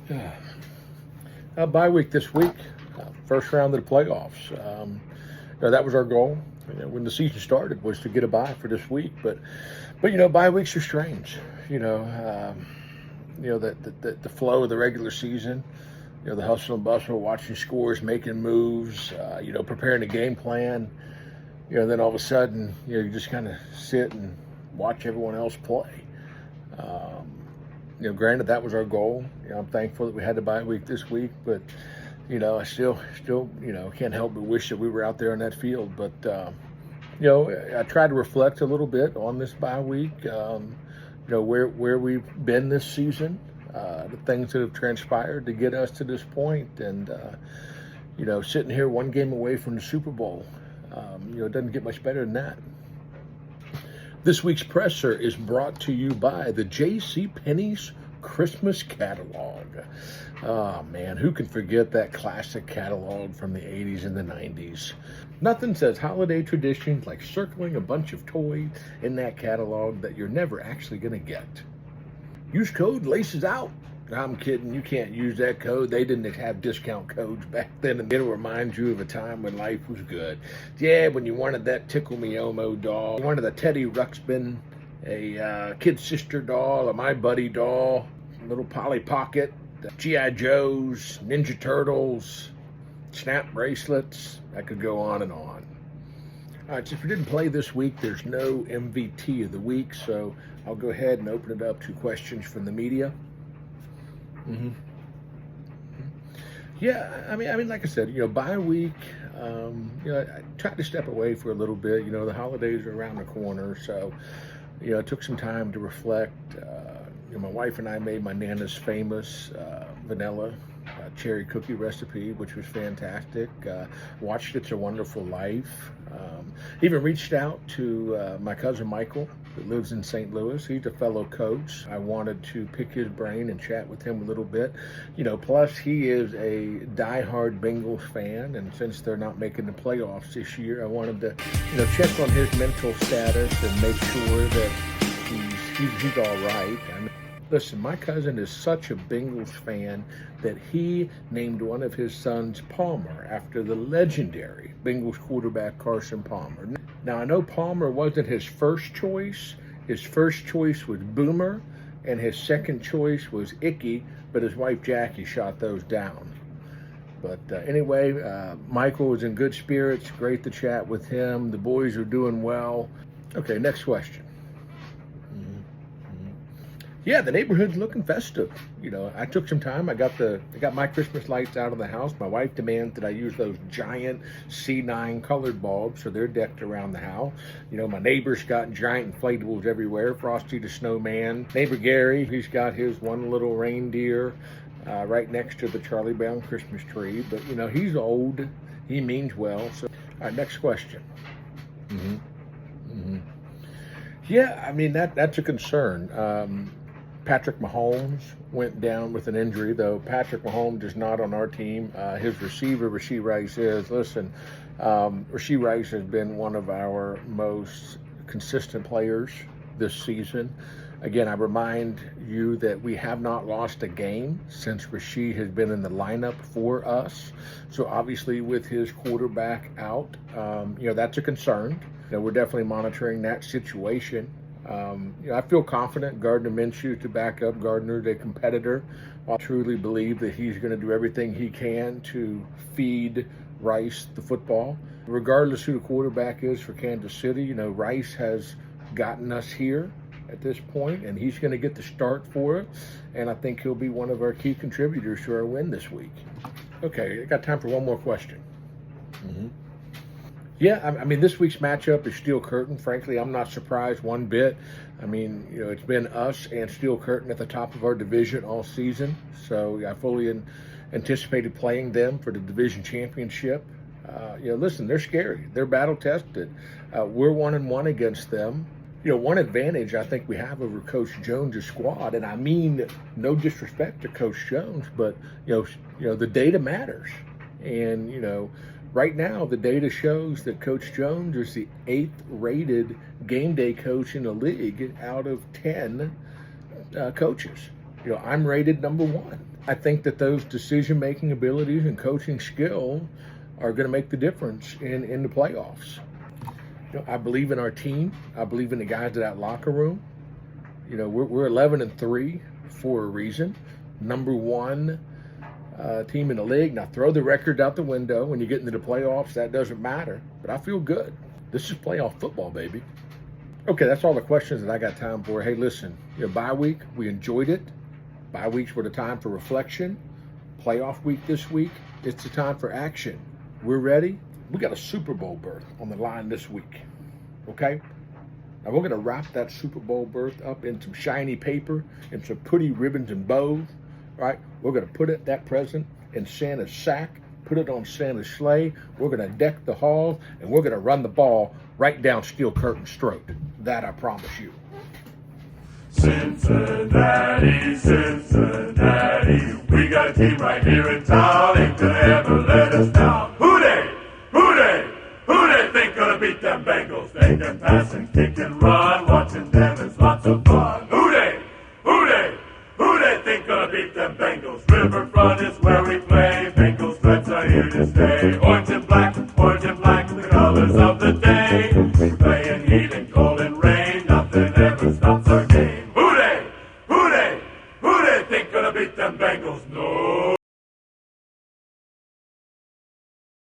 Bye week this week, first round of the playoffs. That was our goal. When the season started, was to get a bye for this week. But bye weeks are strange. The flow of the regular season. The hustle and bustle, watching scores, making moves. Preparing a game plan. Then all of a sudden, you just kind of sit and watch everyone else play. Granted, that was our goal. I'm thankful that we had the bye week this week, but I still can't help but wish that we were out there on that field. But I tried to reflect a little bit on this bye week. Where we've been this season, the things that have transpired to get us to this point, and sitting here one game away from the Super Bowl. It doesn't get much better than that. This week's presser is brought to you by the J.C. Penney's Christmas catalog. Oh man, who can forget that classic catalog from the 80s and the 90s? Nothing says holiday traditions like circling a bunch of toys in that catalog that you're never actually going to get. Use code LACES OUT. I'm kidding, you can't use that code. They didn't have discount codes back then, and it'll remind you of a time when life was good. Yeah, when you wanted that Tickle Me Elmo doll, you wanted a Teddy Ruxpin, a Kid Sister doll, a My Buddy doll, little Polly Pocket, G.I. Joes, Ninja Turtles, Snap bracelets. I could go on and on. All right, so if you didn't play this week, there's no MVT of the week, so I'll go ahead and open it up to questions from the media. Yeah, I mean, like I said, bye week. I tried to step away for a little bit. The holidays are around the corner, so I took some time to reflect. My wife and I made my Nana's famous vanilla cherry cookie recipe, which was fantastic. Watched It's a Wonderful Life. Even reached out to my cousin Michael, that lives in St. Louis. He's a fellow coach. I wanted to pick his brain and chat with him a little bit. Plus he is a diehard Bengals fan, and since they're not making the playoffs this year, I wanted to, check on his mental status and make sure that he's all right. Listen, my cousin is such a Bengals fan that he named one of his sons Palmer after the legendary Bengals quarterback Carson Palmer. Now, I know Palmer wasn't his first choice. His first choice was Boomer, and his second choice was Icky, but his wife Jackie shot those down. But anyway, Michael was in good spirits. Great to chat with him. The boys are doing well. Okay, next question. Yeah, the neighborhood's looking festive. I took some time. I got my Christmas lights out of the house. My wife demands that I use those giant C9 colored bulbs, so they're decked around the house. My neighbor's got giant inflatables everywhere. Frosty the Snowman. Neighbor Gary, he's got his one little reindeer right next to the Charlie Brown Christmas tree. But he's old. He means well. So, all right, next question. Yeah, I mean that's a concern. Patrick Mahomes went down with an injury, though Patrick Mahomes is not on our team. His receiver, Rashee Rice, is. Listen, Rashee Rice has been one of our most consistent players this season. Again, I remind you that we have not lost a game since Rashee has been in the lineup for us. So obviously with his quarterback out, that's a concern. We're definitely monitoring that situation. I feel confident Gardner Minshew to back up Gardner, the competitor. I truly believe that he's going to do everything he can to feed Rice the football. Regardless who the quarterback is for Kansas City, Rice has gotten us here at this point, and he's going to get the start for it. And I think he'll be one of our key contributors to our win this week. Okay, I got time for one more question. Yeah, I mean, this week's matchup is Steel Curtain. Frankly, I'm not surprised one bit. I mean, it's been us and Steel Curtain at the top of our division all season. So I fully anticipated playing them for the division championship. Listen, they're scary. They're battle tested. We're 1-1 against them. One advantage I think we have over Coach Jones' squad, and I mean no disrespect to Coach Jones, but the data matters. And right now the data shows that Coach Jones is the 8th rated game day coach in the league out of 10 coaches. I'm rated number 1. I think that those decision-making abilities and coaching skill are going to make the difference in the playoffs. I believe in our team. I believe in the guys in that locker room. We're 11-3 for a reason. Number one team in the league. Now throw the record out the window when you get into the playoffs. That doesn't matter. But I feel good. This is playoff football, baby. Okay, that's all the questions that I got time for. Hey, listen, bye week, we enjoyed it. Bye weeks were the time for reflection. Playoff week this week, it's the time for action. We're ready. We got a Super Bowl berth on the line this week, okay? Now we're going to wrap that Super Bowl berth up in some shiny paper and some pretty ribbons and bows, right? We're going to put that present in Santa's sack, put it on Santa's sleigh. We're going to deck the halls, and we're going to run the ball right down Steel Curtain's throat. That I promise you. Cincinnati, Cincinnati, we got a team right here in town, ain't gonna ever let us down. Who they think gonna beat them Bengals? They can pass and kick and run, watching them is lots of fun. Who they think gonna beat them Bengals? Riverfront is where we play, Bengals threats are here to stay. Orange and black